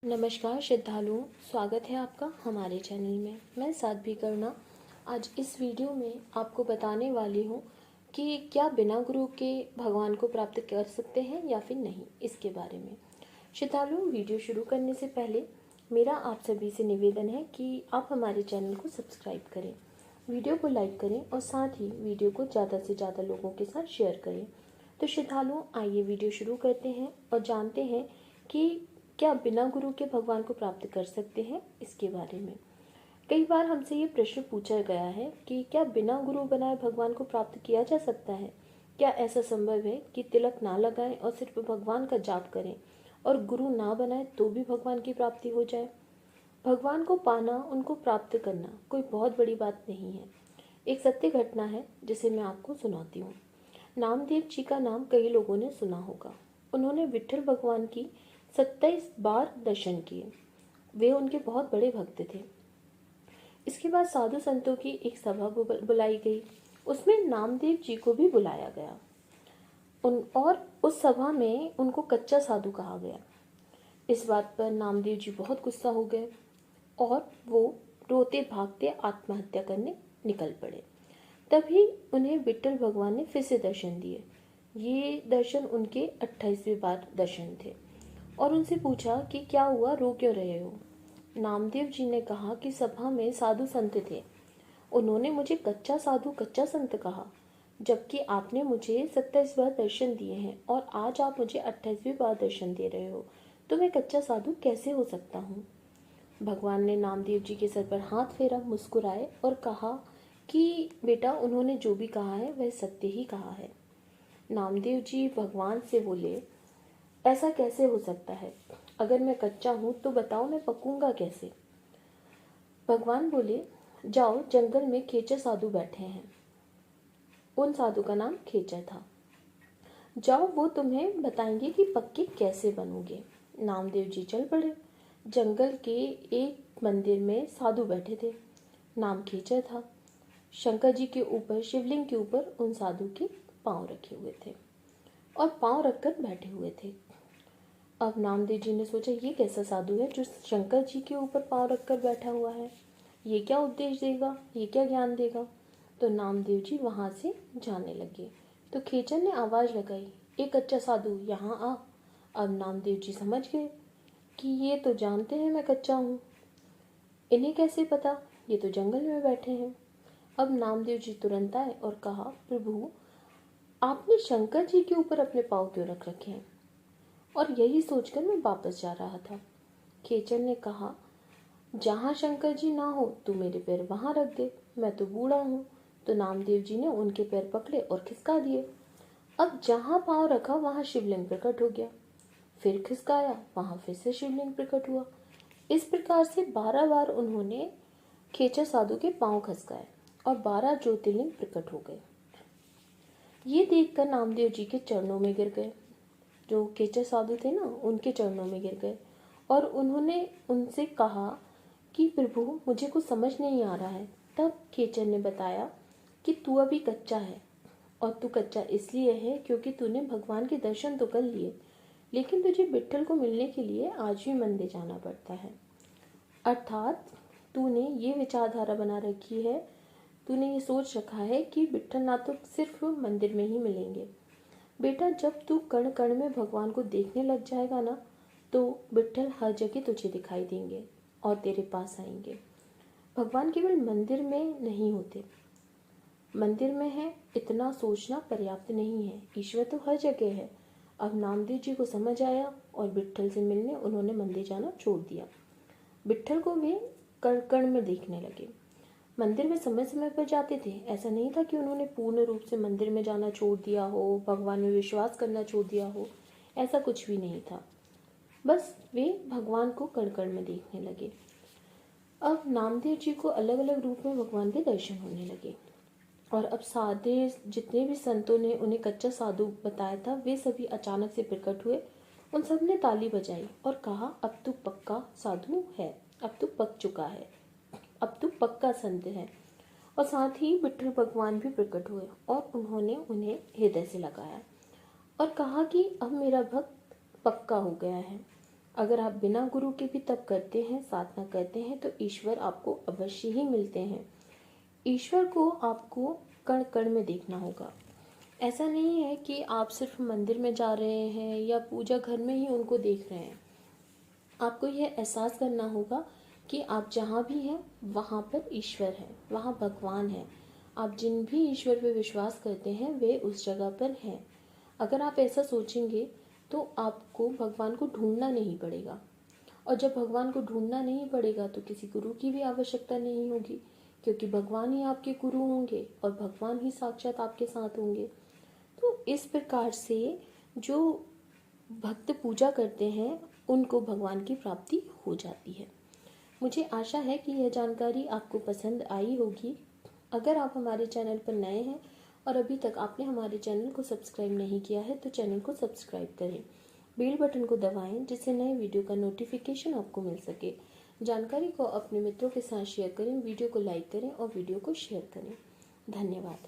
नमस्कार श्रद्धालुओं, स्वागत है आपका हमारे चैनल में। मैं साध्वी करना आज इस वीडियो में आपको बताने वाली हूँ कि क्या बिना गुरु के भगवान को प्राप्त कर सकते हैं या फिर नहीं, इसके बारे में। श्रद्धालुओं, वीडियो शुरू करने से पहले मेरा आप सभी से निवेदन है कि आप हमारे चैनल को सब्सक्राइब करें, वीडियो को लाइक करें और साथ ही वीडियो को ज़्यादा से ज़्यादा लोगों के साथ शेयर करें। तो श्रद्धालुओं, आइए वीडियो शुरू करते हैं और जानते हैं कि क्या बिना गुरु के भगवान को प्राप्त कर सकते हैं, इसके बारे में। कई बार हमसे ये प्रश्न पूछा गया है कि क्या बिना गुरु बनाए भगवान को प्राप्त किया जा सकता है। क्या ऐसा संभव है कि तिलक ना लगाएं और सिर्फ भगवान का जाप करें और गुरु ना बनाए तो भी भगवान की प्राप्ति हो जाए। भगवान को पाना, उनको प्राप्त करना कोई बहुत बड़ी बात नहीं है। एक सत्य घटना है जिसे मैं आपको सुनाती हूँ। नामदेव जी का नाम कई लोगों ने सुना होगा। उन्होंने विठ्ठल भगवान की 27 बार दर्शन किए। वे उनके बहुत बड़े भक्त थे। इसके बाद साधु संतों की एक सभा बुलाई गई। उसमें नामदेव जी को भी बुलाया गया। और उस सभा में उनको कच्चा साधु कहा गया। इस बात पर नामदेव जी बहुत गुस्सा हो गए और वो रोते भागते आत्महत्या करने निकल पड़े। तभी उन्हें विठ्ठल भगवान ने फिर से दर्शन दिए। ये दर्शन उनके 28वें बार दर्शन थे और उनसे पूछा कि क्या हुआ, रो क्यों रहे हो। नामदेव जी ने कहा कि सभा में साधु संत थे, उन्होंने मुझे कच्चा साधु कच्चा संत कहा, जबकि आपने मुझे 27 बार दर्शन दिए हैं और आज आप मुझे 28वीं बार दर्शन दे रहे हो, तो मैं कच्चा साधु कैसे हो सकता हूँ। भगवान ने नामदेव जी के सर पर हाथ फेरा, मुस्कुराए और कहा कि बेटा, उन्होंने जो भी कहा है वह सत्य ही कहा है। नामदेव जी भगवान से बोले, ऐसा कैसे हो सकता है? अगर मैं कच्चा हूं तो बताओ मैं पकूंगा कैसे? भगवान बोले, जाओ, जंगल में खेचर साधु बैठे हैं। उन साधु का नाम खेचर था। जाओ, वो तुम्हें बताएंगे कि पक्के कैसे बनोगे। नामदेव जी चल पड़े। जंगल के एक मंदिर में साधु बैठे थे। नाम खेचर था। शंकर जी के ऊपर, शिवलिंग के ऊपर उन साधु के पांव रखे हुए थे और पांव रखकर बैठे हुए थे। अब नामदेव जी ने सोचा, ये कैसा साधु है जो शंकर जी के ऊपर पांव रखकर बैठा हुआ है, ये क्या उपदेश देगा, ये क्या ज्ञान देगा। तो नामदेव जी वहां से जाने लगे। तो खेचर ने आवाज लगाई, एक कच्चा साधु यहाँ आ। अब नामदेव जी समझ गए कि ये तो जानते हैं मैं कच्चा हूँ, इन्हें कैसे पता, ये तो जंगल में बैठे हैं। अब नामदेव जी तुरंत आए और कहा, प्रभु, आपने शंकर जी के ऊपर अपने पाँव क्यों रख रखे हैं? और यही सोचकर मैं वापस जा रहा था। खेचर ने कहा, जहाँ शंकर जी ना हो तू मेरे पैर वहां रख दे, मैं तो बूढ़ा हूँ। तो नामदेव जी ने उनके पैर पकड़े और खिसका दिए। अब जहाँ पाँव रखा वहां शिवलिंग प्रकट हो गया। फिर खिसकाया, वहां फिर से शिवलिंग प्रकट हुआ। इस प्रकार से 12 बार उन्होंने खेचर साधु के पाँव खिसकाए और 12 ज्योतिर्लिंग प्रकट हो गए। ये देखकर नामदेव जी के चरणों में गिर गए। जो खेचर साधु थे ना, उनके चरणों में गिर गए और उन्होंने उनसे कहा कि प्रभु, मुझे कुछ समझ नहीं आ रहा है। तब खेचर ने बताया कि तू अभी कच्चा है और तू कच्चा इसलिए है क्योंकि तूने भगवान के दर्शन तो कर लिए, लेकिन तुझे विठ्ठल को मिलने के लिए आज भी मंदिर जाना पड़ता है। अर्थात तूने ये विचारधारा बना रखी है, तूने ये सोच रखा है कि विठ्ठल ना तो सिर्फ मंदिर में ही मिलेंगे। बेटा, जब तू कण कण में भगवान को देखने लग जाएगा ना, तो विठ्ठल हर जगह तुझे दिखाई देंगे और तेरे पास आएंगे। भगवान केवल मंदिर में नहीं होते, मंदिर में है इतना सोचना पर्याप्त नहीं है, ईश्वर तो हर जगह है। अब नामदेव जी को समझ आया और विठ्ठल से मिलने उन्होंने मंदिर जाना छोड़ दिया। विठ्ठल को वे कण कण में देखने लगे। मंदिर में समय समय पर जाते थे। ऐसा नहीं था कि उन्होंने पूर्ण रूप से मंदिर में जाना छोड़ दिया हो, भगवान में विश्वास करना छोड़ दिया हो, ऐसा कुछ भी नहीं था। बस वे भगवान को कण कण में देखने लगे। अब नामदेव जी को अलग अलग रूप में भगवान के दर्शन होने लगे और अब साधे जितने भी संतों ने उन्हें कच्चा साधु बताया था, वे सभी अचानक से प्रकट हुए। उन सब ने ताली बजाई और कहा, अब तू पक्का साधु है, अब तू पक चुका है, अब तू पक्का संत है। और साथ ही विठ्ठल भगवान भी प्रकट हुए और उन्होंने उन्हें हृदय से लगाया और कहा कि अब मेरा भक्त पक्का हो गया है, अगर आप बिना गुरु के भी तप करते हैं, साधना करते हैं, तो ईश्वर आपको अवश्य ही मिलते हैं। ईश्वर को आपको कण कण में देखना होगा। ऐसा नहीं है कि आप सिर्फ मंदिर में जा रहे हैं या पूजा घर में ही उनको देख रहे हैं। आपको यह एहसास करना होगा कि आप जहाँ भी हैं वहाँ पर ईश्वर है, वहाँ भगवान है। आप जिन भी ईश्वर पे विश्वास करते हैं वे उस जगह पर हैं। अगर आप ऐसा सोचेंगे तो आपको भगवान को ढूंढना नहीं पड़ेगा, और जब भगवान को ढूंढना नहीं पड़ेगा तो किसी गुरु की भी आवश्यकता नहीं होगी, क्योंकि भगवान ही आपके गुरु होंगे और भगवान ही साक्षात आपके साथ होंगे। तो इस प्रकार से जो भक्त पूजा करते हैं उनको भगवान की प्राप्ति हो जाती है। मुझे आशा है कि यह जानकारी आपको पसंद आई होगी। अगर आप हमारे चैनल पर नए हैं और अभी तक आपने हमारे चैनल को सब्सक्राइब नहीं किया है तो चैनल को सब्सक्राइब करें, बेल बटन को दबाएं जिससे नए वीडियो का नोटिफिकेशन आपको मिल सके। जानकारी को अपने मित्रों के साथ शेयर करें, वीडियो को लाइक करें और वीडियो को शेयर करें। धन्यवाद।